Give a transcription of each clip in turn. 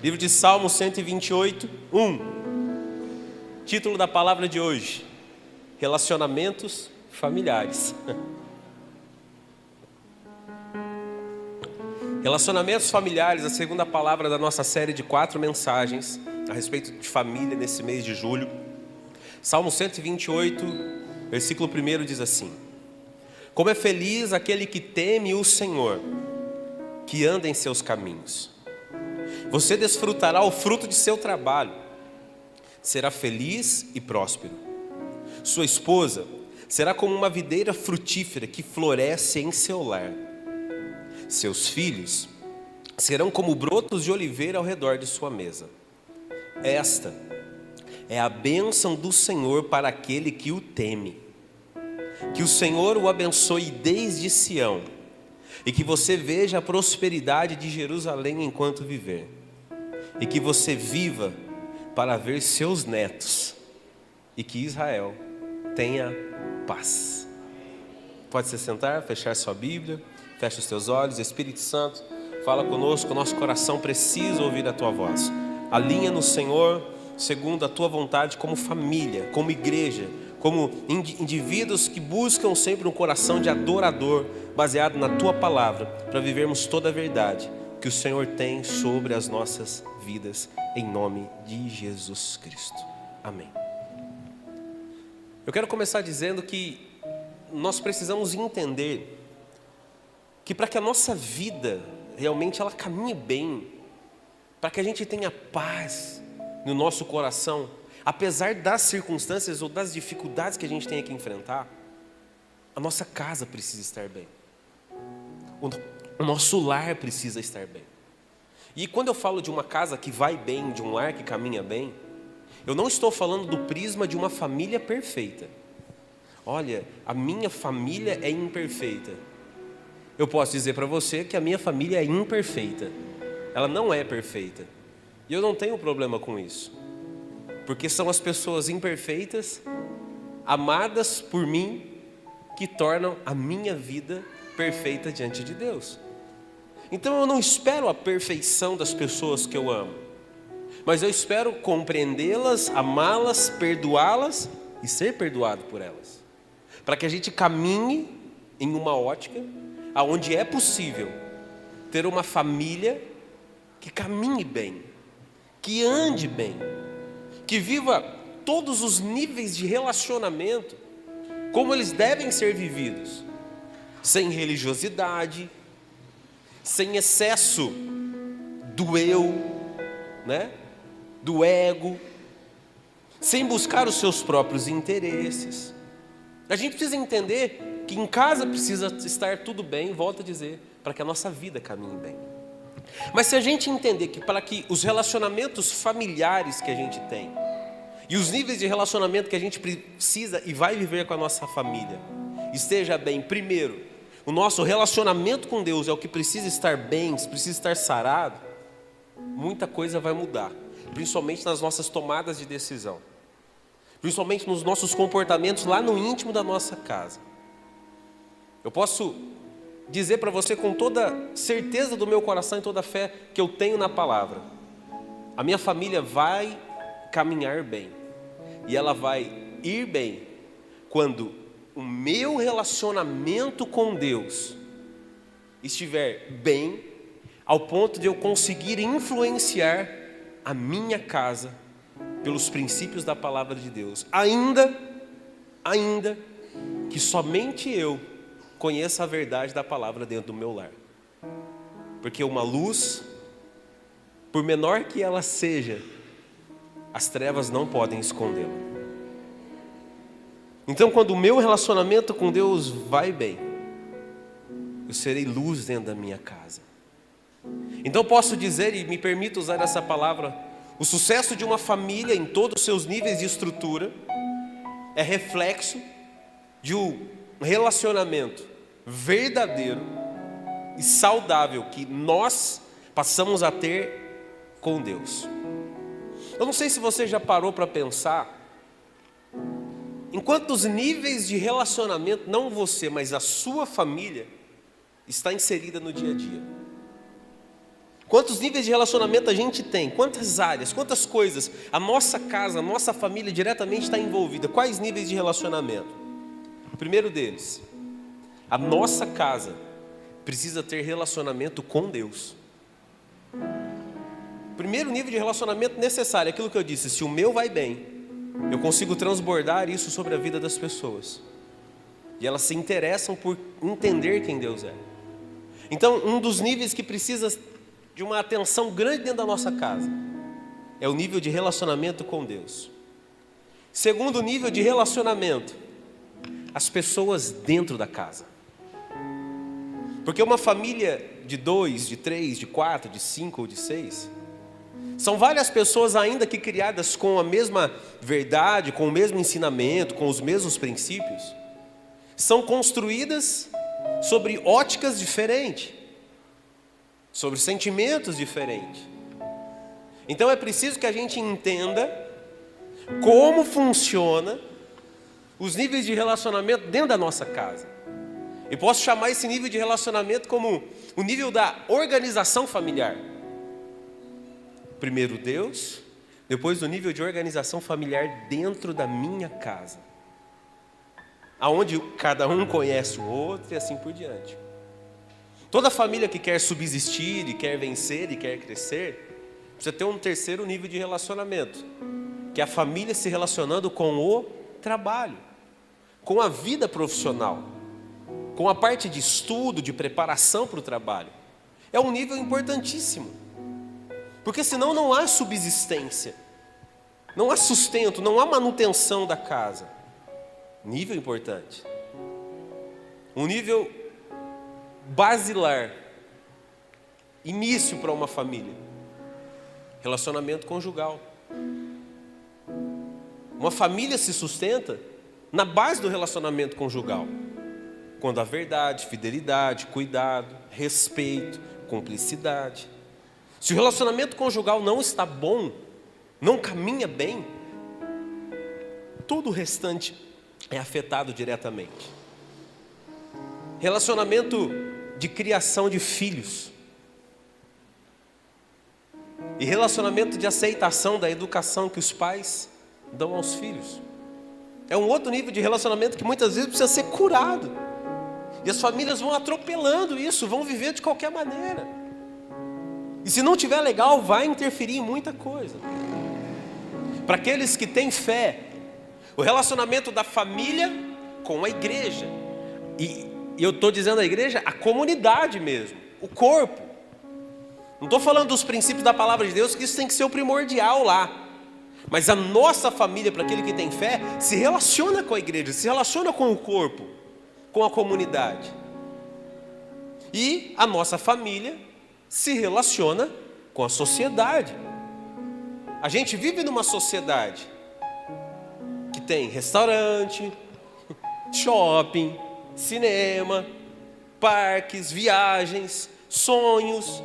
Livro de Salmo 128, 1. Título da palavra de hoje: Relacionamentos familiares. Relacionamentos familiares, a segunda palavra da nossa série de 4 mensagens a respeito de família nesse mês de julho. Salmo 128, versículo 1 diz assim: Como é feliz aquele que teme o Senhor, que anda em seus caminhos. Você desfrutará o fruto de seu trabalho, será feliz e próspero. Sua esposa será como uma videira frutífera que floresce em seu lar. Seus filhos serão como brotos de oliveira ao redor de sua mesa. Esta é a bênção do Senhor para aquele que o teme. Que o Senhor o abençoe desde Sião, e que você veja a prosperidade de Jerusalém enquanto viver, e que você viva para ver seus netos, e que Israel tenha paz. Pode se sentar, fechar sua Bíblia, fecha os teus olhos. Espírito Santo, fala conosco, nosso coração precisa ouvir a tua voz. Alinha no Senhor, segundo a tua vontade, como família, como igreja, como indivíduos que buscam sempre um coração de adorador, baseado na tua palavra, para vivermos toda a verdade que o Senhor tem sobre as nossas vidas, em nome de Jesus Cristo. Amém. Eu quero começar dizendo que nós precisamos entender que para que a nossa vida realmente ela caminhe bem, para que a gente tenha paz no nosso coração, apesar das circunstâncias ou das dificuldades que a gente tem que enfrentar, a nossa casa precisa estar bem. O nosso lar precisa estar bem. E quando eu falo de uma casa que vai bem, de um lar que caminha bem, eu não estou falando do prisma de uma família perfeita. Olha, a minha família é imperfeita. Eu posso dizer para você que a minha família é imperfeita. Ela não é perfeita. E eu não tenho problema com isso. Porque são as pessoas imperfeitas, amadas por mim, que tornam a minha vida perfeita diante de Deus. Então eu não espero a perfeição das pessoas que eu amo, mas eu espero compreendê-las, amá-las, perdoá-las e ser perdoado por elas, para que a gente caminhe em uma ótica onde é possível ter uma família que caminhe bem, que ande bem, que viva todos os níveis de relacionamento como eles devem ser vividos, sem religiosidade, sem excesso do eu, do ego, sem buscar os seus próprios interesses. A gente precisa entender que em casa precisa estar tudo bem, volto a dizer, para que a nossa vida caminhe bem. Mas se a gente entender que para que os relacionamentos familiares que a gente tem e os níveis de relacionamento que a gente precisa e vai viver com a nossa família esteja bem, primeiro, o nosso relacionamento com Deus é o que precisa estar bem, precisa estar sarado, muita coisa vai mudar, principalmente nas nossas tomadas de decisão, principalmente nos nossos comportamentos lá no íntimo da nossa casa. Eu posso dizer para você com toda certeza do meu coração e toda a fé que eu tenho na palavra, a minha família vai caminhar bem, e ela vai ir bem quando o meu relacionamento com Deus estiver bem, ao ponto de eu conseguir influenciar a minha casa pelos princípios da palavra de Deus, ainda que somente eu conheça a verdade da palavra dentro do meu lar. Porque uma luz, por menor que ela seja, as trevas não podem escondê-la. Então, quando o meu relacionamento com Deus vai bem, eu serei luz dentro da minha casa. Então posso dizer, e me permito usar essa palavra, o sucesso de uma família em todos os seus níveis de estrutura é reflexo de um relacionamento verdadeiro e saudável que nós passamos a ter com Deus. Eu não sei se você já parou para pensar em quantos níveis de relacionamento, não você, mas a sua família está inserida no dia a dia. Quantos níveis de relacionamento a gente tem? Quantas áreas, quantas coisas a nossa casa, a nossa família diretamente está envolvida? Quais níveis de relacionamento? O primeiro deles, a nossa casa precisa ter relacionamento com Deus. O primeiro nível de relacionamento necessário é aquilo que eu disse: se o meu vai bem, eu consigo transbordar isso sobre a vida das pessoas. E elas se interessam por entender quem Deus é. Então, um dos níveis que precisa de uma atenção grande dentro da nossa casa é o nível de relacionamento com Deus. Segundo nível de relacionamento, as pessoas dentro da casa. Porque uma família de 2, de 3, de 4, de 5 ou de 6, são várias pessoas ainda que criadas com a mesma verdade, com o mesmo ensinamento, com os mesmos princípios, são construídas sobre óticas diferentes, sobre sentimentos diferentes. Então é preciso que a gente entenda como funciona os níveis de relacionamento dentro da nossa casa. E posso chamar esse nível de relacionamento como o nível da organização familiar. Primeiro Deus, depois o nível de organização familiar dentro da minha casa, aonde cada um conhece o outro e assim por diante. Toda família que quer subsistir, e quer vencer, e quer crescer, precisa ter um terceiro nível de relacionamento, que é a família se relacionando com o trabalho, com a vida profissional, com a parte de estudo, de preparação para o trabalho. É um nível importantíssimo, porque senão não há subsistência, não há sustento, não há manutenção da casa. Nível importante. Um nível basilar, início para uma família: relacionamento conjugal. Uma família se sustenta na base do relacionamento conjugal, quando há verdade, fidelidade, cuidado, respeito, cumplicidade. Se o relacionamento conjugal não está bom, não caminha bem, todo o restante é afetado diretamente. Relacionamento de criação de filhos e relacionamento de aceitação da educação que os pais dão aos filhos é um outro nível de relacionamento que muitas vezes precisa ser curado. E as famílias vão atropelando isso, vão viver de qualquer maneira. E se não tiver legal, vai interferir em muita coisa. Para aqueles que têm fé, o relacionamento da família com a igreja. E eu estou dizendo a igreja, a comunidade mesmo, o corpo. Não estou falando dos princípios da palavra de Deus, que isso tem que ser o primordial lá. Mas a nossa família, para aquele que tem fé, se relaciona com a igreja, se relaciona com o corpo, com a comunidade. E a nossa família se relaciona com a sociedade. A gente vive numa sociedade que tem restaurante, shopping, cinema, parques, viagens, sonhos.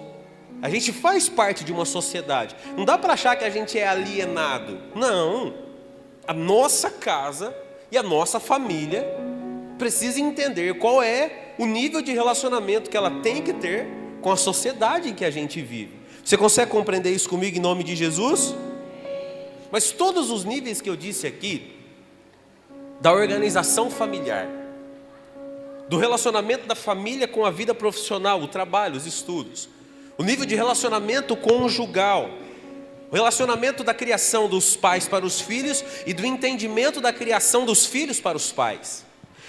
A gente faz parte de uma sociedade. Não dá para achar que a gente é alienado. Não. A nossa casa e a nossa família precisa entender qual é o nível de relacionamento que ela tem que ter com a sociedade em que a gente vive. Você consegue compreender isso comigo em nome de Jesus? Mas todos os níveis que eu disse aqui, da organização familiar, do relacionamento da família com a vida profissional, o trabalho, os estudos, o nível de relacionamento conjugal, o relacionamento da criação dos pais para os filhos e do entendimento da criação dos filhos para os pais,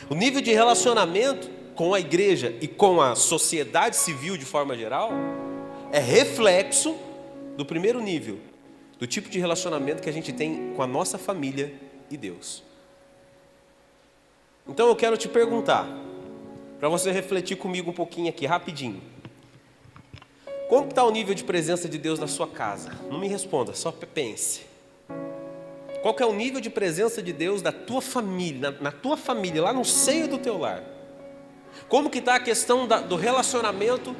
o nível de relacionamento com a igreja e com a sociedade civil de forma geral, é reflexo do primeiro nível, do tipo de relacionamento que a gente tem com a nossa família e Deus. Então eu quero te perguntar, para você refletir comigo um pouquinho aqui, rapidinho. Como está o nível de presença de Deus na sua casa? Não me responda, só pense. Qual que é o nível de presença de Deus da tua família, na tua família, lá no seio do teu lar? Como que está a questão do relacionamento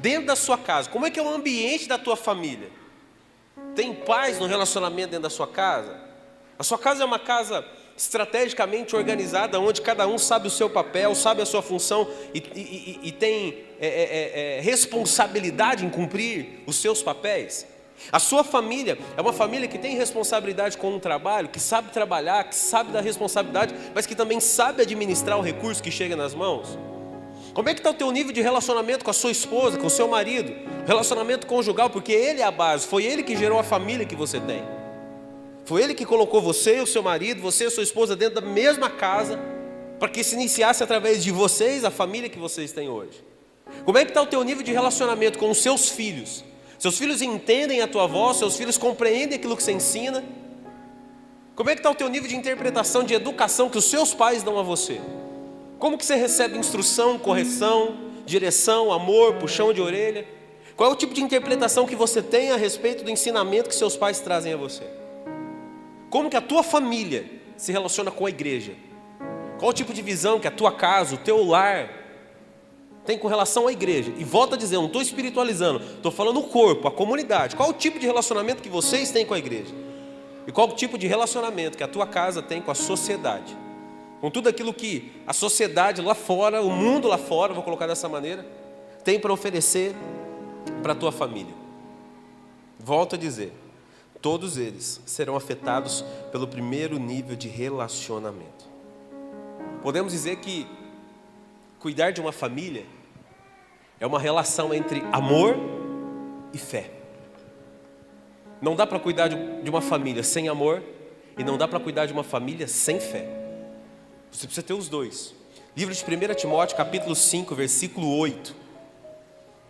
dentro da sua casa? Como é que é o ambiente da tua família? Tem paz no relacionamento dentro da sua casa? A sua casa é uma casa estrategicamente organizada, onde cada um sabe o seu papel, sabe a sua função e tem responsabilidade em cumprir os seus papéis. A sua família é uma família que tem responsabilidade com o trabalho, que sabe trabalhar, que sabe dar responsabilidade, mas que também sabe administrar o recurso que chega nas mãos. Como é que está o teu nível de relacionamento com a sua esposa, com o seu marido? Relacionamento conjugal, porque ele é a base, foi ele que gerou a família que você tem. Foi ele que colocou você e o seu marido, você e a sua esposa dentro da mesma casa, para que se iniciasse através de vocês a família que vocês têm hoje. Como é que está o teu nível de relacionamento com os seus filhos? Seus filhos entendem a tua voz, seus filhos compreendem aquilo que você ensina? Como é que está o teu nível de interpretação, de educação que os seus pais dão a você? Como que você recebe instrução, correção, direção, amor, puxão de orelha? Qual é o tipo de interpretação que você tem a respeito do ensinamento que seus pais trazem a você? Como que a tua família se relaciona com a igreja? Qual o tipo de visão que a tua casa, o teu lar tem com relação à igreja? E volto a dizer, eu não estou espiritualizando, estou falando o corpo, a comunidade. Qual o tipo de relacionamento que vocês têm com a igreja? E qual o tipo de relacionamento que a tua casa tem com a sociedade? Com tudo aquilo que a sociedade lá fora, o mundo lá fora, vou colocar dessa maneira, tem para oferecer para a tua família. Volto a dizer, todos eles serão afetados pelo primeiro nível de relacionamento. Podemos dizer que cuidar de uma família é uma relação entre amor e fé. Não dá para cuidar de uma família sem amor e não dá para cuidar de uma família sem fé. Você precisa ter os dois. Livro de 1 Timóteo, capítulo 5, versículo 8.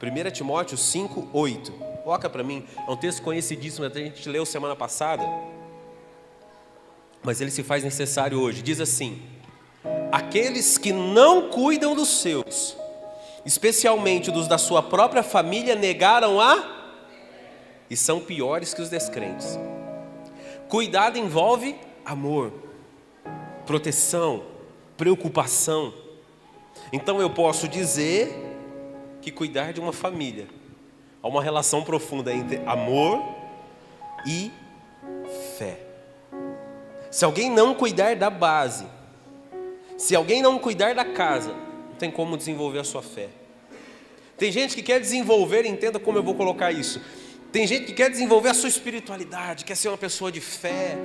1 Timóteo 5, 8. Coloca para mim, é um texto conhecidíssimo, até a gente leu semana passada, mas ele se faz necessário hoje. Diz assim: aqueles que não cuidam dos seus, especialmente dos da sua própria família, negaram e são piores que os descrentes. Cuidado envolve amor, proteção, preocupação. Então eu posso dizer que cuidar de uma família há uma relação profunda entre amor e fé. Se alguém não cuidar da base, se alguém não cuidar da casa, não tem como desenvolver a sua fé. Tem gente que quer desenvolver, entenda como eu vou colocar isso. Tem gente que quer desenvolver a sua espiritualidade, quer ser uma pessoa de fé,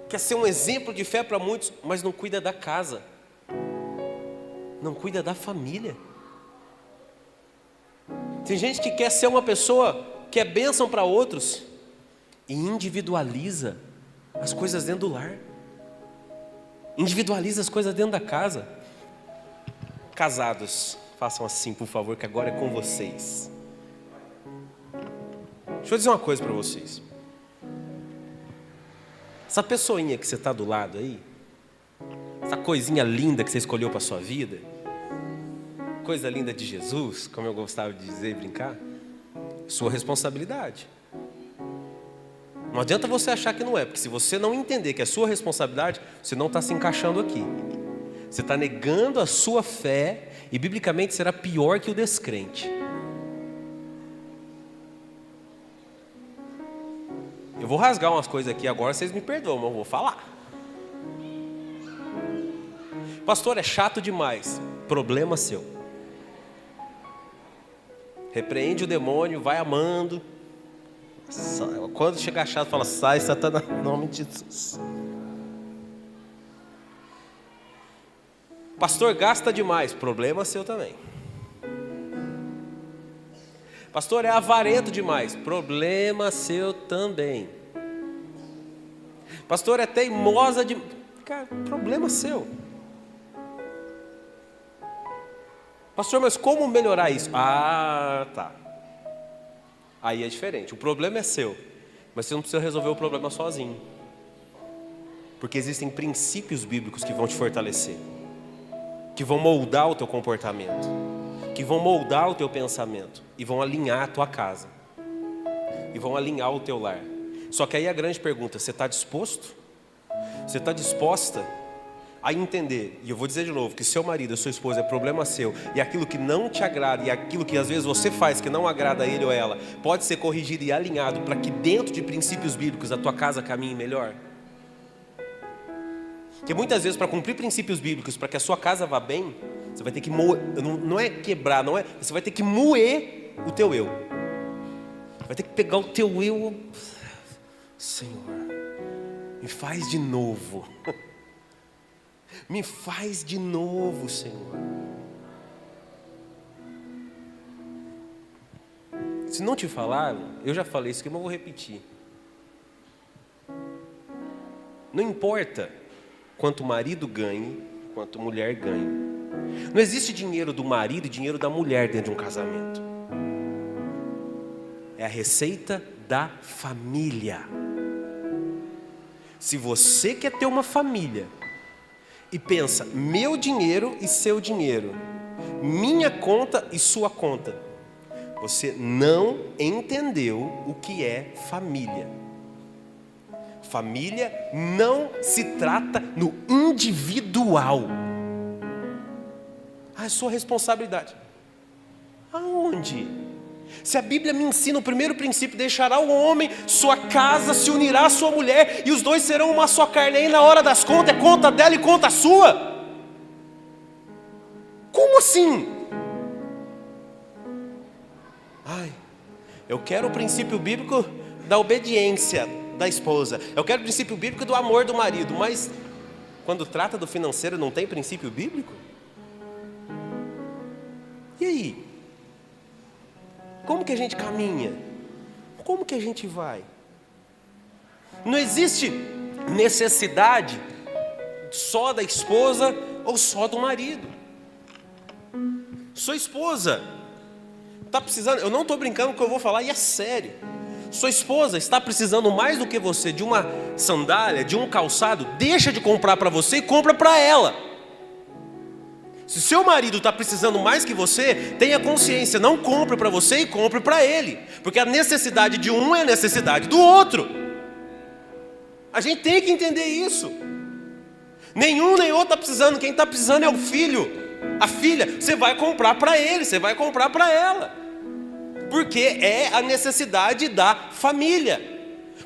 quer ser um exemplo de fé para muitos, mas não cuida da casa, não cuida da família. Tem gente que quer ser uma pessoa que é bênção para outros e individualiza as coisas dentro do lar, individualiza as coisas dentro da casa. Casados, façam assim, por favor, que agora é com vocês. Deixa eu dizer uma coisa para vocês. Essa pessoinha que você está do lado aí, essa coisinha linda que você escolheu para a sua vida, coisa linda de Jesus, como eu gostava de dizer e brincar, sua responsabilidade. Não adianta você achar que não é, porque se você não entender que é sua responsabilidade, você não está se encaixando aqui. Você está negando a sua fé e biblicamente será pior que o descrente. Eu vou rasgar umas coisas aqui agora, vocês me perdoam, mas eu vou falar. Pastor, é chato demais. Problema seu. Repreende o demônio, vai amando. Quando chegar chato, fala: sai, Satanás, em nome de Jesus. Pastor, gasta demais. Problema seu também. Pastor, é avarento demais. Problema seu também. Pastor, é teimosa demais. Cara, problema seu. Pastor, mas como melhorar isso? Ah, tá. Aí é diferente. O problema é seu, mas você não precisa resolver o problema sozinho. Porque existem princípios bíblicos que vão te fortalecer, que vão moldar o teu comportamento, que vão moldar o teu pensamento e vão alinhar a tua casa e vão alinhar o teu lar. Só que aí a grande pergunta: você está disposto? Você está disposta a entender? E eu vou dizer de novo que seu marido, a sua esposa, é problema seu, e aquilo que não te agrada e aquilo que às vezes você faz que não agrada a ele ou ela pode ser corrigido e alinhado para que dentro de princípios bíblicos a tua casa caminhe melhor. Porque muitas vezes, para cumprir princípios bíblicos, para que a sua casa vá bem, você vai ter que moer, não é quebrar, não é, você vai ter que moer o teu eu. Vai ter que pegar o teu eu. Senhor, me faz de novo. Me faz de novo, Senhor. Se não te falaram, eu já falei isso aqui, mas eu vou repetir. Não importa quanto o marido ganhe, quanto a mulher ganhe. Não existe dinheiro do marido e dinheiro da mulher dentro de um casamento. É a receita da família. Se você quer ter uma família e pensa, meu dinheiro e seu dinheiro, minha conta e sua conta, você não entendeu o que é família. Família não se trata no individual. É sua responsabilidade. Aonde? Se a Bíblia me ensina o primeiro princípio, deixará o homem, sua casa, se unirá à sua mulher, e os dois serão uma só carne, aí na hora das contas, é conta dela e conta sua. Como assim? Eu quero o princípio bíblico da obediência da esposa. Eu quero o princípio bíblico do amor do marido. Mas quando trata do financeiro, não tem princípio bíblico? E aí? Como que a gente caminha? Como que a gente vai? Não existe necessidade só da esposa ou só do marido. Sua esposa está precisando, eu não estou brincando com o que eu vou falar, e é sério. Sua esposa está precisando mais do que você de uma sandália, de um calçado, deixa de comprar para você e compra para ela. Se seu marido está precisando mais que você, tenha consciência, não compre para você e compre para ele. Porque a necessidade de um é a necessidade do outro. A gente tem que entender isso. Nenhum nem outro está precisando, quem está precisando é o filho. A filha, você vai comprar para ele, você vai comprar para ela. Porque é a necessidade da família.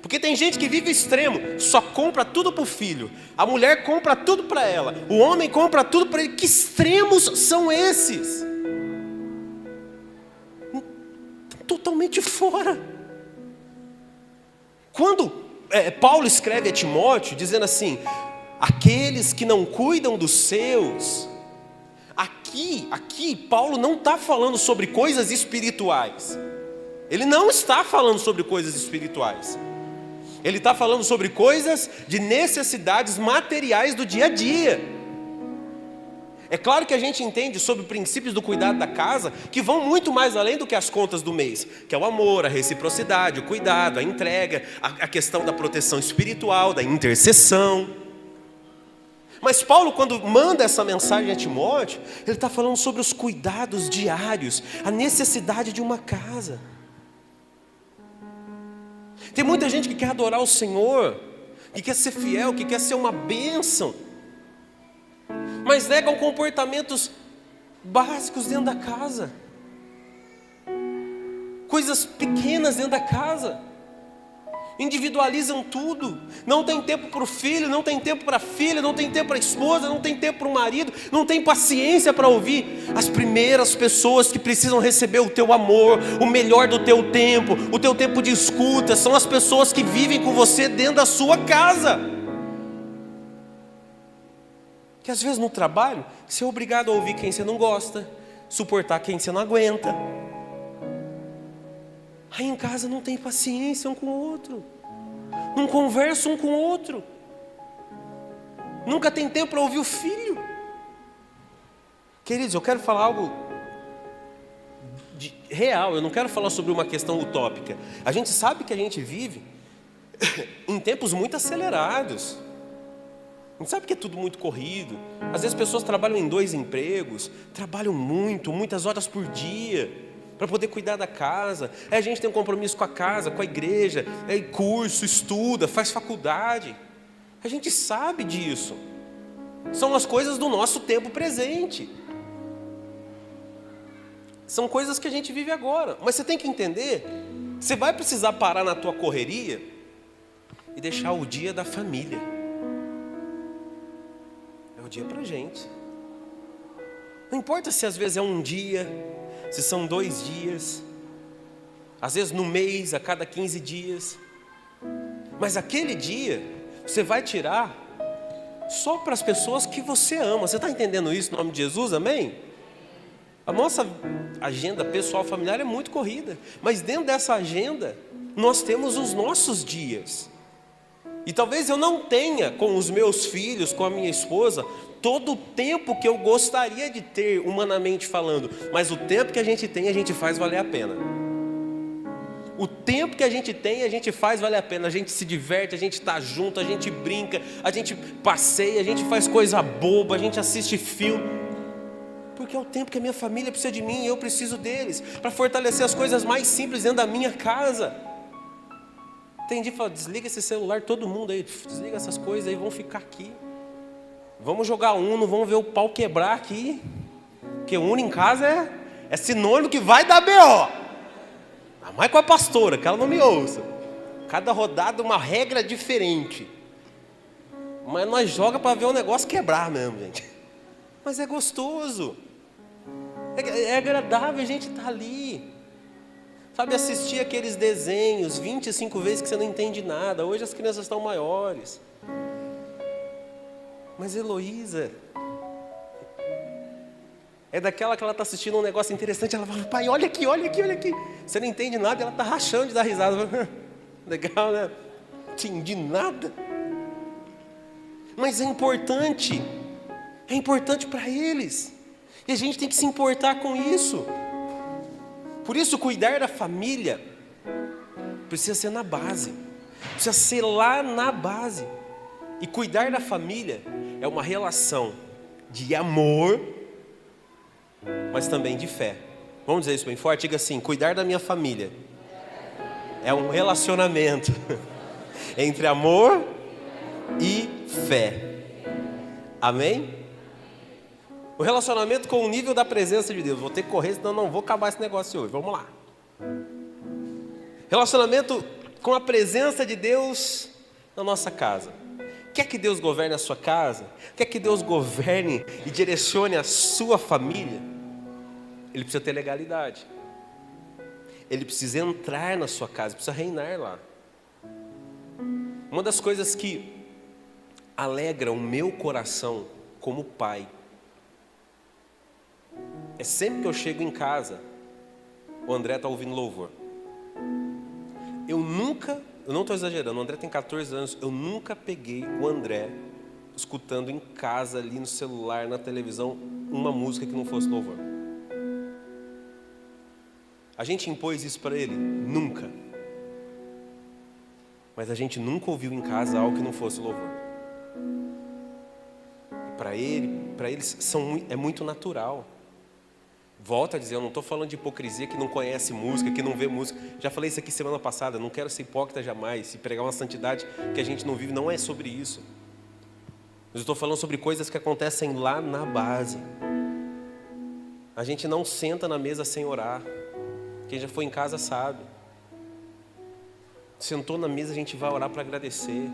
Porque tem gente que vive extremo, só compra tudo para o filho. A mulher compra tudo para ela. O homem compra tudo para ele. Que extremos são esses? Totalmente fora. Quando Paulo escreve a Timóteo, dizendo assim: aqueles que não cuidam dos seus... Aqui Paulo não está falando sobre coisas espirituais. Ele não está falando sobre coisas espirituais. Ele está falando sobre coisas de necessidades materiais do dia a dia. É claro que a gente entende sobre princípios do cuidado da casa que vão muito mais além do que as contas do mês, que é o amor, a reciprocidade, o cuidado, a entrega, a questão da proteção espiritual, da intercessão. Mas Paulo, quando manda essa mensagem a Timóteo, ele está falando sobre os cuidados diários, a necessidade de uma casa. Tem muita gente que quer adorar o Senhor, que quer ser fiel, que quer ser uma bênção, mas negam comportamentos básicos dentro da casa, coisas pequenas dentro da casa. Individualizam tudo. Não tem tempo para o filho, não tem tempo para a filha, não tem tempo para a esposa, não tem tempo para o marido, não tem paciência para ouvir as primeiras pessoas que precisam receber o teu amor, o melhor do teu tempo, o teu tempo de escuta, são as pessoas que vivem com você dentro da sua casa. Que às vezes no trabalho, você é obrigado a ouvir quem você não gosta, suportar quem você não aguenta. Aí em casa não tem paciência um com o outro, não conversa um com o outro, nunca tem tempo para ouvir o filho. Queridos, eu quero falar algo real, eu não quero falar sobre uma questão utópica. A gente sabe que a gente vive em tempos muito acelerados. A gente sabe que é tudo muito corrido. Às vezes pessoas trabalham em 2 empregos, trabalham muitas horas por dia, para poder cuidar da casa. A gente tem um compromisso com a casa, com a igreja, curso, estuda, faz faculdade. A gente sabe disso. São as coisas do nosso tempo presente. São coisas que a gente vive agora. Mas você tem que entender, você vai precisar parar na tua correria e deixar o dia da família. dia para a gente. Não importa se às vezes é um dia, se são 2 dias, às vezes no mês, a cada 15 dias. Mas aquele dia, você vai tirar só para as pessoas que você ama. Você está entendendo isso em nome de Jesus, amém? A nossa agenda pessoal, familiar é muito corrida. Mas dentro dessa agenda, nós temos os nossos dias. E talvez eu não tenha com os meus filhos, com a minha esposa, todo o tempo que eu gostaria de ter, humanamente falando. Mas o tempo que a gente tem, a gente faz valer a pena. O tempo que a gente tem, a gente faz valer a pena. A gente se diverte, a gente está junto, a gente brinca, a gente passeia, a gente faz coisa boba, a gente assiste filme. Porque é o tempo que a minha família precisa de mim e eu preciso deles, para fortalecer as coisas mais simples dentro da minha casa. Tem dia que fala, desliga esse celular, todo mundo aí, desliga essas coisas aí, vamos ficar aqui. Vamos jogar Uno, vamos ver o pau quebrar aqui. Porque Uno em casa é sinônimo que vai dar B.O. Ainda mais com a pastora, que ela não me ouça. Cada rodada uma regra diferente. Mas nós joga para ver o negócio quebrar mesmo, gente. Mas é gostoso. É agradável a gente estar ali. Sabe, assistir aqueles desenhos 25 vezes que você não entende nada. Hoje as crianças estão maiores. Mas Heloísa é daquela que ela está assistindo um negócio interessante. Ela fala, pai, olha aqui, olha aqui, olha aqui. Você não entende nada, ela está rachando de dar risada. Legal, né? Não entendi nada. Mas é importante para eles. E a gente tem que se importar com isso. Por isso, cuidar da família precisa ser na base. Precisa ser lá na base. E cuidar da família é uma relação de amor, mas também de fé. Vamos dizer isso bem forte? Diga assim, cuidar da minha família é um relacionamento entre amor e fé. Amém? O relacionamento com o nível da presença de Deus. Vou ter que correr, senão não vou acabar esse negócio hoje. Vamos lá. Relacionamento com a presença de Deus na nossa casa. Quer que Deus governe a sua casa? Quer que Deus governe e direcione a sua família? Ele precisa ter legalidade. Ele precisa entrar na sua casa, precisa reinar lá. Uma das coisas que alegra o meu coração como pai é sempre que eu chego em casa, o André está ouvindo louvor. Eu não estou exagerando, o André tem 14 anos, eu nunca peguei o André escutando em casa, ali no celular, na televisão, uma música que não fosse louvor. A gente impôs isso para ele? Nunca. Mas a gente nunca ouviu em casa algo que não fosse louvor. E para eles é muito natural. Volto a dizer, eu não estou falando de hipocrisia que não conhece música, que não vê música. Já falei isso aqui semana passada, não quero ser hipócrita jamais. Se pregar uma santidade que a gente não vive, não é sobre isso. Mas eu estou falando sobre coisas que acontecem lá na base. A gente não senta na mesa sem orar. Quem já foi em casa sabe. Sentou na mesa, a gente vai orar para agradecer.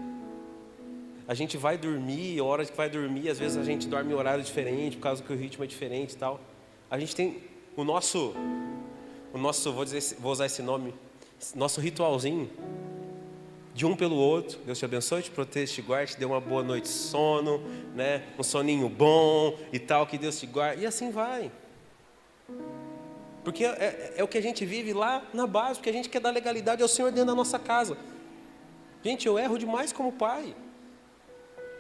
A gente vai dormir, a hora que vai dormir, às vezes a gente dorme em horário diferente, por causa que o ritmo é diferente e tal. A gente tem o nosso, vou usar esse nome, nosso ritualzinho, de um pelo outro. Deus te abençoe, te proteja, te guarde, te dê uma boa noite de sono, né? Um soninho bom e tal, que Deus te guarde. E assim vai. Porque é o que a gente vive lá na base, porque a gente quer dar legalidade ao Senhor dentro da nossa casa. Gente, eu erro demais como pai.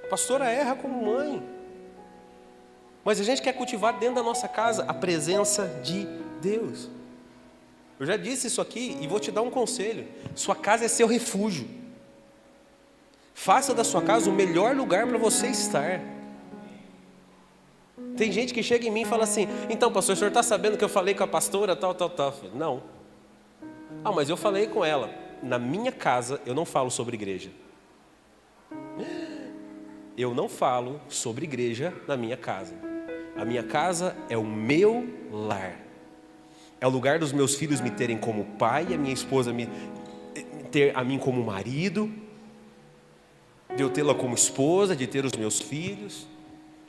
A pastora erra como mãe. Mas a gente quer cultivar dentro da nossa casa a presença de Deus. Eu já disse isso aqui e vou te dar um conselho. Sua casa é seu refúgio. Faça da sua casa o melhor lugar para você estar. Tem gente que chega em mim e fala assim, então pastor, o senhor está sabendo que eu falei com a pastora tal. Não. Ah, mas eu falei com ela. Na minha casa eu não falo sobre igreja. Eu não falo sobre igreja na minha casa. A minha casa é o meu lar. É o lugar dos meus filhos me terem como pai, a minha esposa ter a mim como marido, de eu tê-la como esposa, de ter os meus filhos.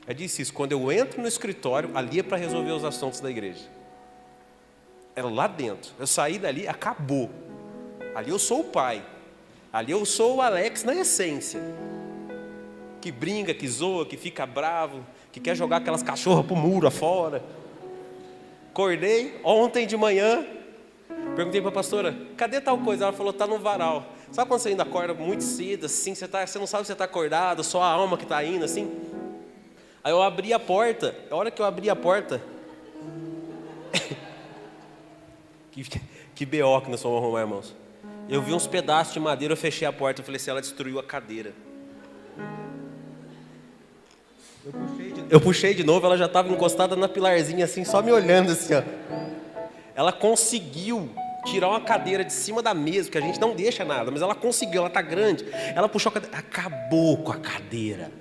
Ela disse isso: quando eu entro no escritório, ali é para resolver os assuntos da igreja. Era lá dentro. Eu saí dali, acabou. Ali eu sou o pai. Ali eu sou o Alex na essência. Que brinca, que zoa, que fica bravo, que quer jogar aquelas cachorras pro muro afora. Acordei ontem de manhã, perguntei para a pastora: cadê tal coisa? Ela falou: tá no varal. Sabe quando você ainda acorda muito cedo, assim, você não sabe se você está acordado, só a alma que está indo, assim? Aí eu abri a porta, a hora que eu abri a porta, que BO que nós vamos arrumar, irmãos. Eu vi uns pedaços de madeira, eu fechei a porta, eu falei assim: ela destruiu a cadeira. Eu puxei de novo, ela já estava encostada na pilarzinha assim, só me olhando assim, ó. Ela conseguiu tirar uma cadeira de cima da mesa, que a gente não deixa nada, mas ela conseguiu, ela está grande. Ela puxou a cadeira, acabou com a cadeira.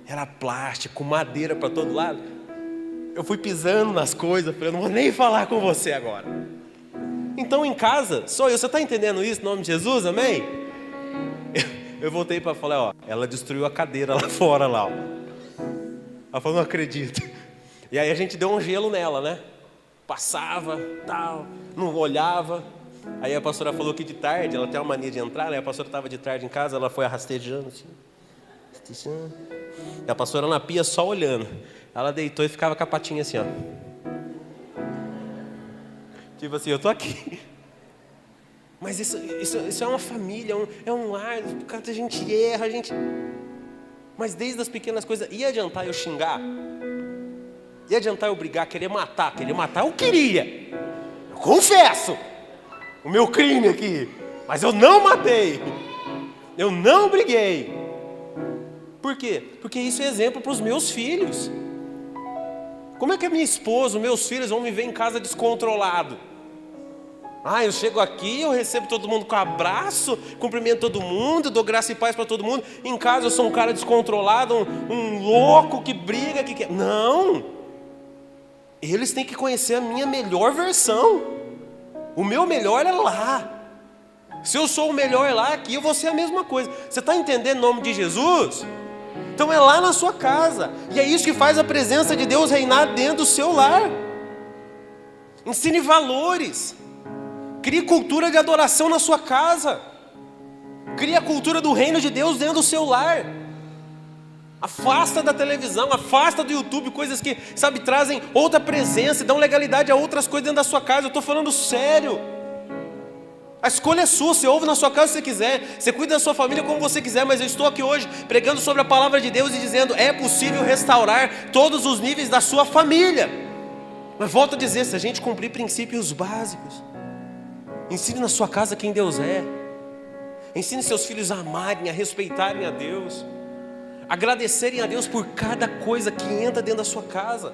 Era plástico, madeira para todo lado. Eu fui pisando nas coisas, falei: eu não vou nem falar com você agora. Então em casa, sou eu, você está entendendo isso em nome de Jesus, amém? Eu voltei para falar: ó, ela destruiu a cadeira lá fora, lá, ó. Ela falou: não acredito. E aí a gente deu um gelo nela, né? Passava, tal, não olhava. Aí a pastora falou que de tarde, ela tem uma mania de entrar, né? A pastora estava de tarde em casa, ela foi rastejando assim. E a pastora na pia só olhando. Ela deitou e ficava com a patinha assim, ó. Tipo assim: eu tô aqui. Mas isso é uma família, é um lar, a gente erra, a gente... Mas desde as pequenas coisas, ia adiantar eu xingar? Ia adiantar eu brigar, querer matar eu queria. Eu confesso o meu crime aqui. Mas eu não matei. Eu não briguei. Por quê? Porque isso é exemplo para os meus filhos. Como é que a minha esposa, os meus filhos vão me ver em casa descontrolado? Eu chego aqui, eu recebo todo mundo com abraço, cumprimento todo mundo, dou graça e paz para todo mundo. Em casa eu sou um cara descontrolado, um louco que briga, que quer... Não! Eles têm que conhecer a minha melhor versão. O meu melhor é lá. Se eu sou o melhor lá, aqui eu vou ser a mesma coisa. Você está entendendo o nome de Jesus? Então é lá na sua casa. E é isso que faz a presença de Deus reinar dentro do seu lar. Ensine valores. Crie cultura de adoração na sua casa. Crie a cultura do reino de Deus dentro do seu lar. Afasta da televisão, afasta do YouTube, coisas que, sabe, trazem outra presença, dão legalidade a outras coisas dentro da sua casa. Eu estou falando sério. A escolha é sua, você ouve na sua casa se você quiser, você cuida da sua família como você quiser, mas eu estou aqui hoje pregando sobre a palavra de Deus e dizendo: é possível restaurar todos os níveis da sua família. Mas volto a dizer, se a gente cumprir princípios básicos, ensine na sua casa quem Deus é, ensine seus filhos a amarem, a respeitarem a Deus, agradecerem a Deus por cada coisa que entra dentro da sua casa.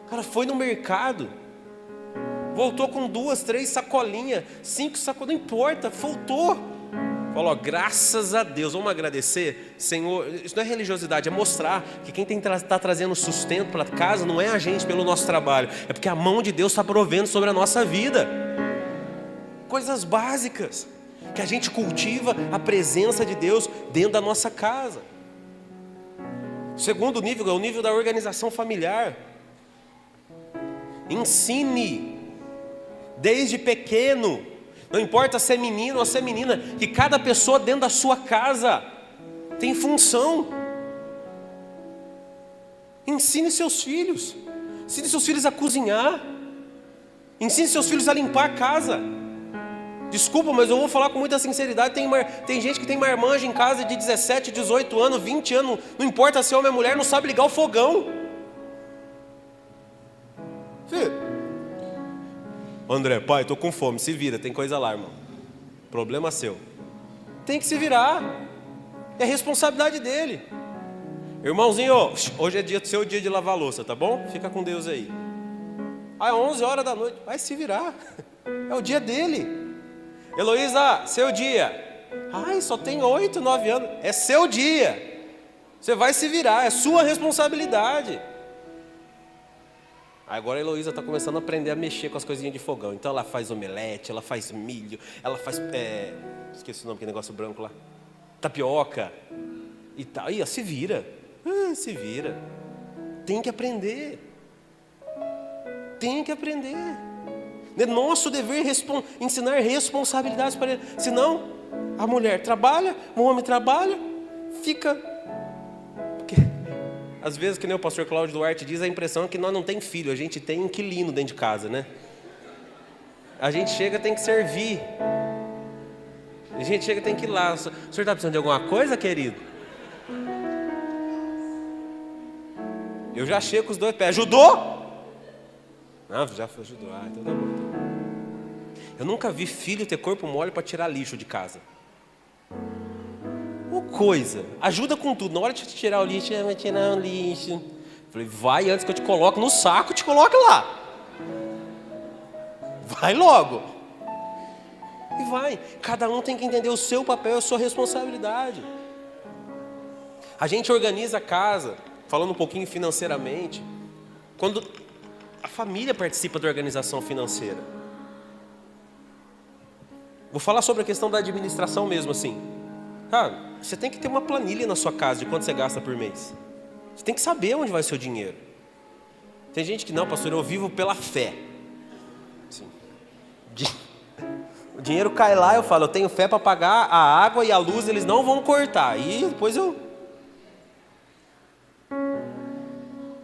Cara, foi no mercado, voltou com 2, 3 sacolinhas, 5 sacolinhas, não importa, voltou. Falou: graças a Deus, vamos agradecer, Senhor. Isso não é religiosidade, é mostrar que quem está trazendo sustento para casa não é a gente pelo nosso trabalho, é porque a mão de Deus está provendo sobre a nossa vida. Coisas básicas, que a gente cultiva a presença de Deus dentro da nossa casa. O segundo nível é o nível da organização familiar. Ensine desde pequeno, não importa se é menino ou se é menina, que cada pessoa dentro da sua casa tem função. Ensine seus filhos a cozinhar, ensine seus filhos a limpar a casa. Desculpa, mas eu vou falar com muita sinceridade. Tem gente que tem marmanja em casa de 17, 18 anos, 20 anos, não importa se é homem ou mulher, não sabe ligar o fogão. Filho, André, pai, estou com fome, se vira, tem coisa lá, irmão. Problema seu. Tem que se virar, é responsabilidade dele. Irmãozinho, hoje é seu dia de lavar a louça, tá bom? Fica com Deus aí. 11 horas da noite, vai se virar, é o dia dele. Heloísa, seu dia. Só tem 8, 9 anos, é seu dia. Você vai se virar, é sua responsabilidade. Agora a Heloísa está começando a aprender a mexer com as coisinhas de fogão. Então ela faz omelete, ela faz milho, ela faz... esqueci o nome, que negócio branco lá. Tapioca. e tal. E se vira. Se vira. Tem que aprender. Tem que aprender. É nosso dever ensinar responsabilidades para ele. Senão, a mulher trabalha, o homem trabalha, fica... Porque, às vezes, que nem o pastor Cláudio Duarte diz, a impressão é que nós não tem filho, a gente tem inquilino dentro de casa, né? A gente chega, tem que servir. A gente chega, tem que ir lá. O senhor está precisando de alguma coisa, querido? Eu já chego com os dois pés. Ajudou? Não, já ajudou. Então tá bom. Eu nunca vi filho ter corpo mole para tirar lixo de casa. Coisa, ajuda com tudo. Na hora de tirar o lixo, vai tirar o lixo. Falei, vai antes que eu te coloque no saco, te coloque lá. Vai logo. E vai. Cada um tem que entender o seu papel, a sua responsabilidade. A gente organiza a casa, falando um pouquinho financeiramente, quando a família participa da organização financeira. Vou falar sobre a questão da administração mesmo assim. Cara, você tem que ter uma planilha na sua casa de quanto você gasta por mês. Você tem que saber onde vai o seu dinheiro. Tem gente que não, pastor, eu vivo pela fé. Assim, o dinheiro cai lá, eu falo, eu tenho fé para pagar a água e a luz, eles não vão cortar. E depois eu...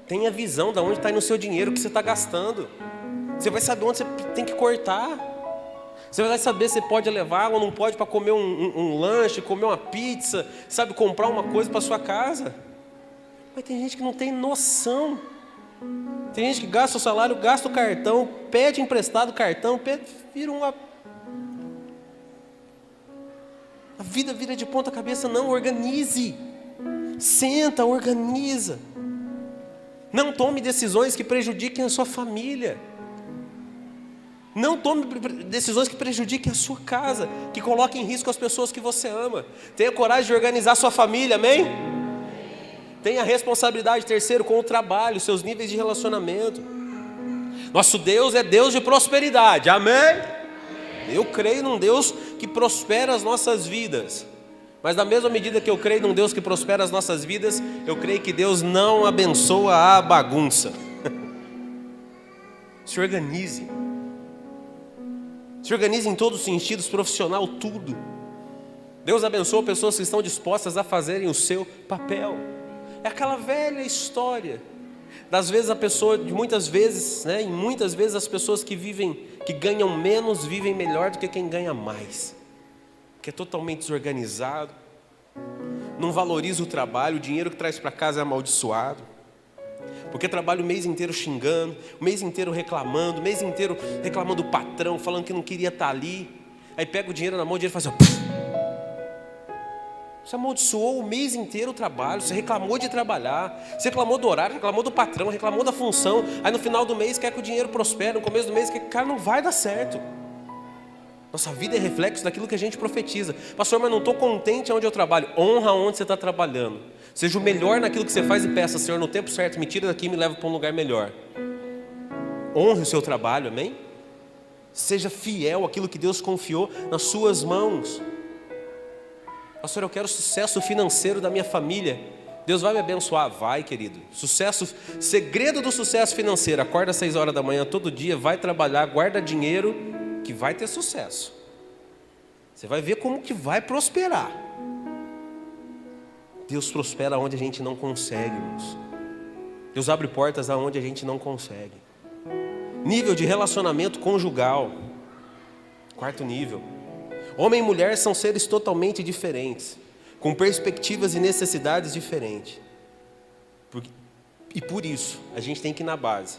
Tenha visão de onde está indo o seu dinheiro, o que você está gastando. Você vai saber onde você tem que cortar. Você vai saber se pode levar ou não pode para comer um lanche, comer uma pizza, sabe, comprar uma coisa para sua casa. Mas tem gente que não tem noção. Tem gente que gasta o salário, gasta o cartão, pede emprestado o cartão, vira uma... A vida vira de ponta cabeça. Não, organize. Senta, organiza. Não tome decisões que prejudiquem a sua família. Não tome decisões que prejudiquem a sua casa, que coloquem em risco as pessoas que você ama. Tenha coragem de organizar a sua família, amém? Tenha responsabilidade, terceiro, com o trabalho, seus níveis de relacionamento. Nosso Deus é Deus de prosperidade, amém? Eu creio num Deus que prospera as nossas vidas. Mas na mesma medida que eu creio num Deus que prospera as nossas vidas, eu creio que Deus não abençoa a bagunça. Se organize. Se organize em todos os sentidos, profissional, tudo. Deus abençoa pessoas que estão dispostas a fazerem o seu papel. É aquela velha história. Das vezes a pessoa, de muitas vezes, né, e muitas vezes as pessoas que ganham menos, vivem melhor do que quem ganha mais. Que é totalmente desorganizado. Não valoriza o trabalho, o dinheiro que traz para casa é amaldiçoado. Porque trabalha o mês inteiro xingando, o mês inteiro reclamando, o mês inteiro reclamando do patrão, falando que não queria estar ali. Aí pega o dinheiro na mão, o dinheiro faz assim, você amaldiçoou o mês inteiro o trabalho, você reclamou de trabalhar, você reclamou do horário, reclamou do patrão, reclamou da função. Aí no final do mês quer que o dinheiro prospere, no começo do mês quer que, cara, não vai dar certo. Nossa vida é reflexo daquilo que a gente profetiza. Pastor, mas não estou contente onde eu trabalho. Honra onde você está trabalhando. Seja o melhor naquilo que você faz e peça, Senhor, no tempo certo, me tira daqui e me leva para um lugar melhor. Honre o seu trabalho, amém? Seja fiel àquilo que Deus confiou nas suas mãos. Pastor, eu quero sucesso financeiro da minha família. Deus vai me abençoar? Vai, querido. Sucesso, segredo do sucesso financeiro. Acorda às 6 horas da manhã todo dia, vai trabalhar, guarda dinheiro, que vai ter sucesso. Você vai ver como que vai prosperar. Deus prospera onde a gente não consegue, irmãos. Deus abre portas aonde a gente não consegue. Nível de relacionamento conjugal. Quarto nível. Homem e mulher são seres totalmente diferentes, com perspectivas e necessidades diferentes. E por isso, a gente tem que ir na base.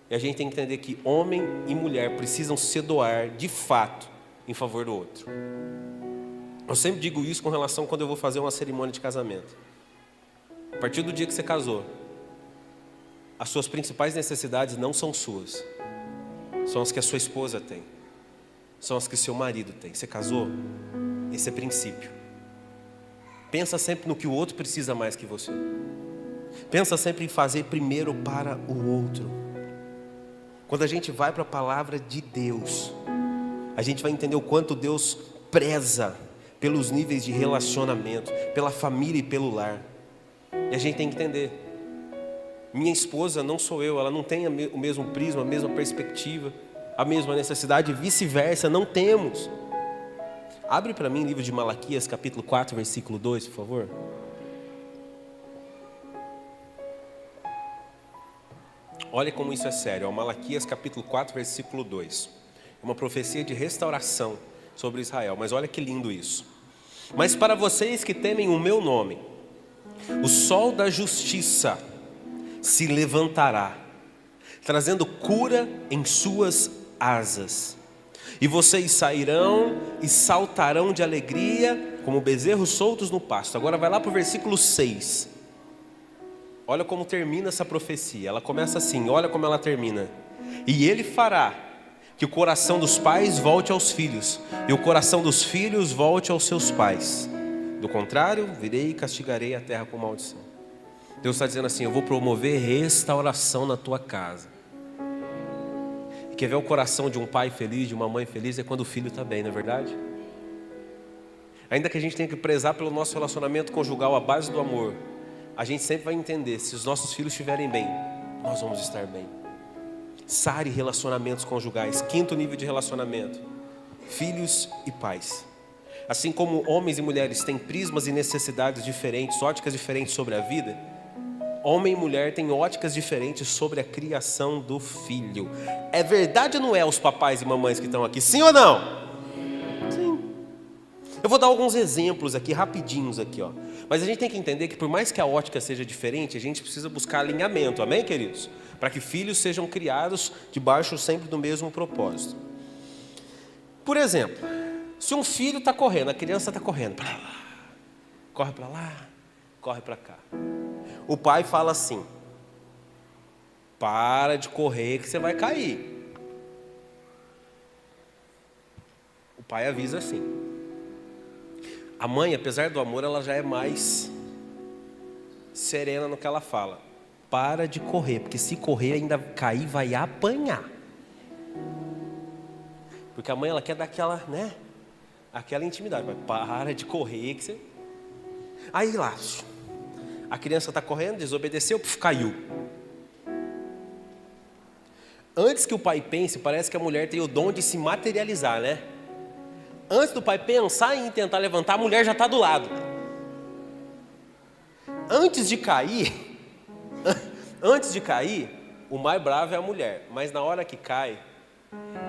E a gente tem que entender que homem e mulher precisam se doar, de fato, em favor do outro. Eu sempre digo isso com relação quando eu vou fazer uma cerimônia de casamento. A partir do dia que você casou, as suas principais necessidades não são suas. São as que a sua esposa tem. São as que o seu marido tem. Você casou? Esse é princípio. Pensa sempre no que o outro precisa mais que você. Pensa sempre em fazer primeiro para o outro. Quando a gente vai para a palavra de Deus, a gente vai entender o quanto Deus preza pelos níveis de relacionamento, pela família e pelo lar. E a gente tem que entender. Minha esposa não sou eu, ela não tem o mesmo prisma, a mesma perspectiva, a mesma necessidade, e vice-versa, não temos. Abre para mim o livro de Malaquias, capítulo 4, versículo 2, por favor. Olha como isso é sério. Malaquias, capítulo 4, versículo 2. É uma profecia de restauração sobre Israel. Mas olha que lindo isso. Mas para vocês que temem o meu nome, o sol da justiça se levantará, trazendo cura em suas asas. E vocês sairão e saltarão de alegria, como bezerros soltos no pasto. Agora vai lá para o versículo 6. Olha como termina essa profecia. Ela começa assim, olha como ela termina. E ele fará que o coração dos pais volte aos filhos, e o coração dos filhos volte aos seus pais. Do contrário, virei e castigarei a terra com maldição. Deus está dizendo assim: eu vou promover restauração na tua casa. E quer ver o coração de um pai feliz, de uma mãe feliz, é quando o filho está bem, não é verdade? Ainda que a gente tenha que prezar pelo nosso relacionamento conjugal, a base do amor, a gente sempre vai entender, se os nossos filhos estiverem bem, nós vamos estar bem. Sare relacionamentos conjugais. Quinto nível de relacionamento: filhos e pais. Assim como homens e mulheres têm prismas e necessidades diferentes, óticas diferentes sobre a vida, homem e mulher têm óticas diferentes sobre a criação do filho. É verdade ou não é, os papais e mamães que estão aqui? Sim ou não? Sim. Eu vou dar alguns exemplos aqui, rapidinhos aqui, ó. Mas a gente tem que entender que por mais que a ótica seja diferente, a gente precisa buscar alinhamento, amém, queridos? Para que filhos sejam criados debaixo sempre do mesmo propósito. Por exemplo, se um filho está correndo, a criança está correndo para lá, corre para lá, corre para cá. O pai fala assim: para de correr que você vai cair. O pai avisa assim. A mãe, apesar do amor, ela já é mais serena no que ela fala. Para de correr, porque se correr ainda cair, vai apanhar. Porque a mãe, ela quer dar aquela, né? Aquela intimidade. Mas para de correr que você... Aí lá, a criança está correndo, desobedeceu, caiu. Antes que o pai pense, parece que a mulher tem o dom de se materializar, né? Antes do pai pensar em tentar levantar, a mulher já está do lado. Antes de cair, o mais bravo é a mulher. Mas na hora que cai,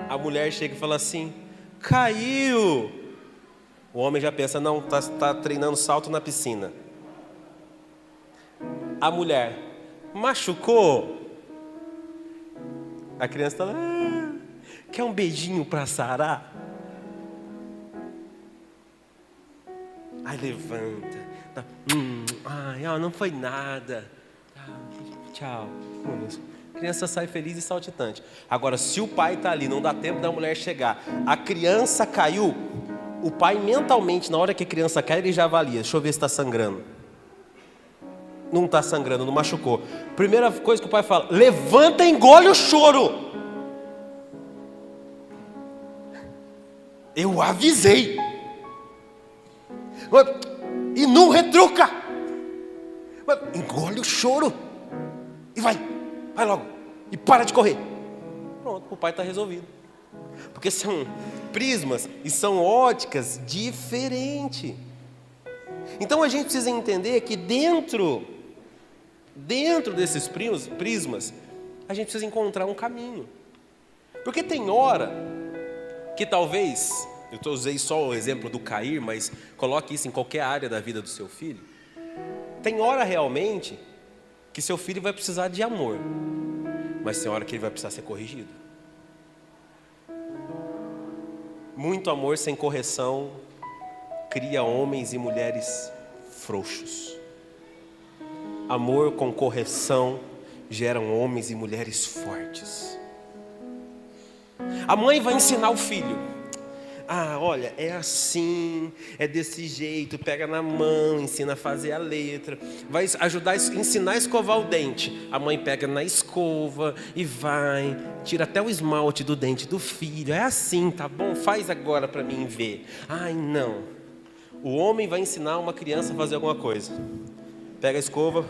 a mulher chega e fala assim: caiu. O homem já pensa: não, está treinando salto na piscina. A mulher: machucou. A criança está lá: quer um beijinho para sarar? Aí levanta, não foi nada, tchau. A criança sai feliz e saltitante. Agora, se o pai está ali, não dá tempo da mulher chegar, a criança caiu, o pai mentalmente, na hora que a criança cai, ele já avalia: deixa eu ver se está sangrando. Não está sangrando, não machucou. Primeira coisa que o pai fala: levanta e engole o choro. Eu avisei. E não retruca. Engole o choro. E vai logo. E para de correr. Pronto, o pai está resolvido. Porque são prismas e são óticas diferentes. Então a gente precisa entender que dentro desses prismas, a gente precisa encontrar um caminho. Porque tem hora que talvez... Eu usei só o exemplo do cair, mas coloque isso em qualquer área da vida do seu filho. Tem hora realmente que seu filho vai precisar de amor, mas tem hora que ele vai precisar ser corrigido. Muito amor sem correção cria homens e mulheres frouxos. Amor com correção geram homens e mulheres fortes. A mãe vai ensinar o filho: olha, é assim, é desse jeito, pega na mão, ensina a fazer a letra, vai ajudar, ensinar a escovar o dente. A mãe pega na escova e vai, tira até o esmalte do dente do filho. É assim, tá bom? Faz agora para mim ver. Não. O homem vai ensinar uma criança a fazer alguma coisa. Pega a escova,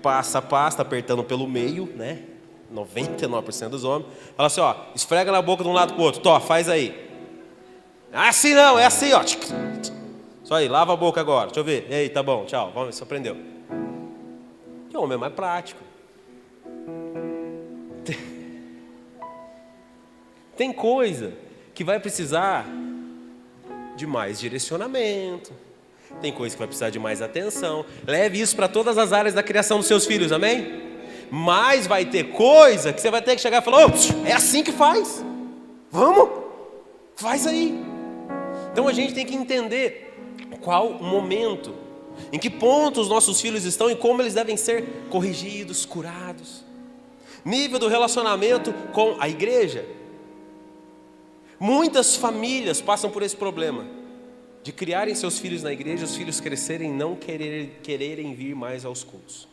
passa a pasta, apertando pelo meio, né? 99% dos homens. Fala assim, ó, esfrega na boca de um lado pro outro. Tó, faz aí. Assim não, é assim, ó. Só aí, lava a boca agora. Deixa eu ver. E aí, tá bom, tchau. Vamos ver se aprendeu. Que homem é mais prático. Tem coisa que vai precisar de mais direcionamento. Tem coisa que vai precisar de mais atenção. Leve isso para todas as áreas da criação dos seus filhos, amém? Mas vai ter coisa que você vai ter que chegar e falar, é assim que faz. Vamos, faz aí. Então a gente tem que entender qual o momento, em que ponto os nossos filhos estão e como eles devem ser corrigidos, curados. Nível do relacionamento com a igreja. Muitas famílias passam por esse problema de criarem seus filhos na igreja, os filhos crescerem e não quererem vir mais aos cultos.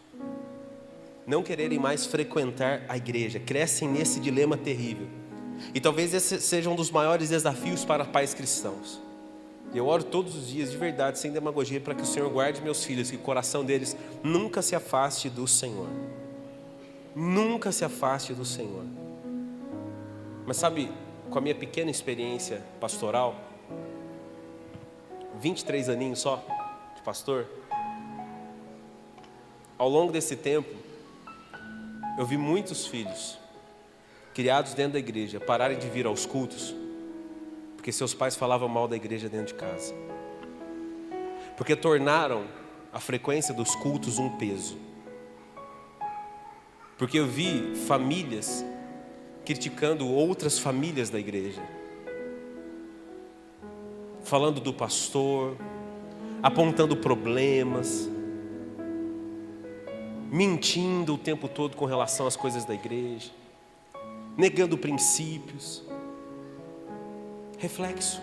Não quererem mais frequentar a igreja. Crescem nesse dilema terrível. E talvez esse seja um dos maiores desafios para pais cristãos. E eu oro todos os dias, de verdade, sem demagogia, para que o Senhor guarde meus filhos, que o coração deles nunca se afaste do Senhor. Nunca se afaste do Senhor. Mas sabe, com a minha pequena experiência pastoral, 23 aninhos só de pastor, ao longo desse tempo, eu vi muitos filhos criados dentro da igreja pararem de vir aos cultos porque seus pais falavam mal da igreja dentro de casa, porque tornaram a frequência dos cultos um peso. Porque eu vi famílias criticando outras famílias da igreja, falando do pastor, apontando problemas, mentindo o tempo todo com relação às coisas da igreja, negando princípios. Reflexo.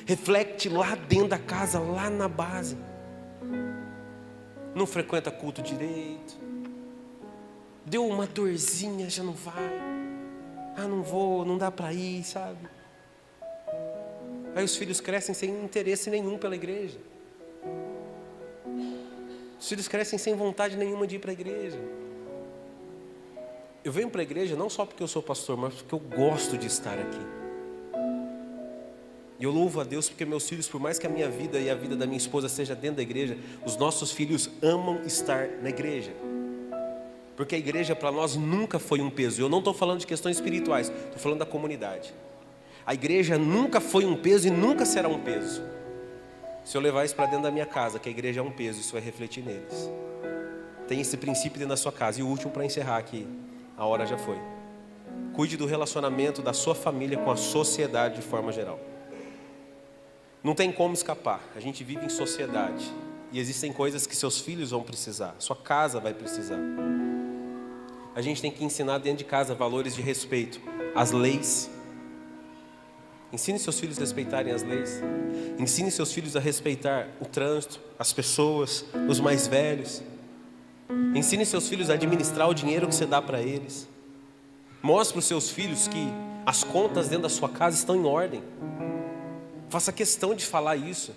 Reflete lá dentro da casa, lá na base. Não frequenta culto direito. Deu uma dorzinha, já não vai. Ah, não vou, não dá para ir, sabe? Aí os filhos crescem sem interesse nenhum pela igreja. Os filhos crescem sem vontade nenhuma de ir para a igreja. Eu venho para a igreja não só porque eu sou pastor, mas porque eu gosto de estar aqui. E eu louvo a Deus porque meus filhos, por mais que a minha vida e a vida da minha esposa seja dentro da igreja, os nossos filhos amam estar na igreja. Porque a igreja para nós nunca foi um peso. Eu não estou falando de questões espirituais, estou falando da comunidade. A igreja nunca foi um peso e nunca será um peso. Se eu levar isso para dentro da minha casa, que a igreja é um peso, isso vai refletir neles. Tem esse princípio dentro da sua casa. E o último para encerrar aqui, a hora já foi. Cuide do relacionamento da sua família com a sociedade de forma geral. Não tem como escapar, a gente vive em sociedade. E existem coisas que seus filhos vão precisar, sua casa vai precisar. A gente tem que ensinar dentro de casa valores de respeito, as leis. Ensine seus filhos a respeitarem as leis. Ensine seus filhos a respeitar o trânsito, as pessoas, os mais velhos. Ensine seus filhos a administrar o dinheiro que você dá para eles. Mostre para os seus filhos que as contas dentro da sua casa estão em ordem. Faça questão de falar isso.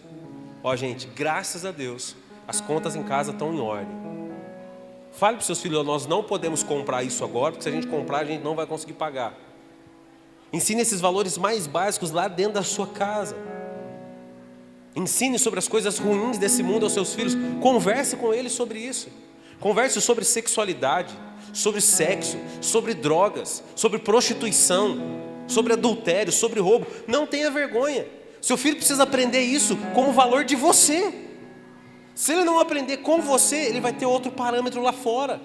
Ó, gente, graças a Deus, as contas em casa estão em ordem. Fale para os seus filhos, nós não podemos comprar isso agora, porque se a gente comprar, a gente não vai conseguir pagar. Ensine esses valores mais básicos lá dentro da sua casa. Ensine sobre as coisas ruins desse mundo aos seus filhos. Converse com eles sobre isso. Converse sobre sexualidade, sobre sexo, sobre drogas, sobre prostituição, sobre adultério, sobre roubo. Não tenha vergonha. Seu filho precisa aprender isso como valor de você. Se ele não aprender com você, ele vai ter outro parâmetro lá fora.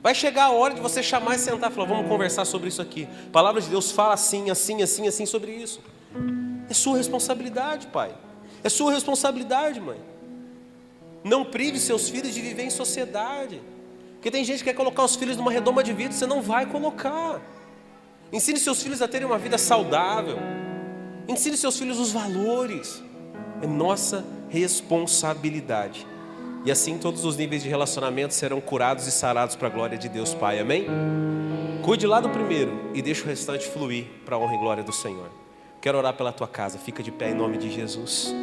Vai chegar a hora de você chamar e sentar e falar, vamos conversar sobre isso aqui. A palavra de Deus fala assim, assim, assim, assim sobre isso. É sua responsabilidade, pai. É sua responsabilidade, mãe. Não prive seus filhos de viver em sociedade. Porque tem gente que quer colocar os filhos numa redoma de vida, você não vai colocar. Ensine seus filhos a terem uma vida saudável. Ensine seus filhos os valores. É nossa responsabilidade. E assim todos os níveis de relacionamento serão curados e sarados para a glória de Deus Pai, amém? Cuide lá do primeiro e deixe o restante fluir para a honra e glória do Senhor. Quero orar pela tua casa, fica de pé em nome de Jesus.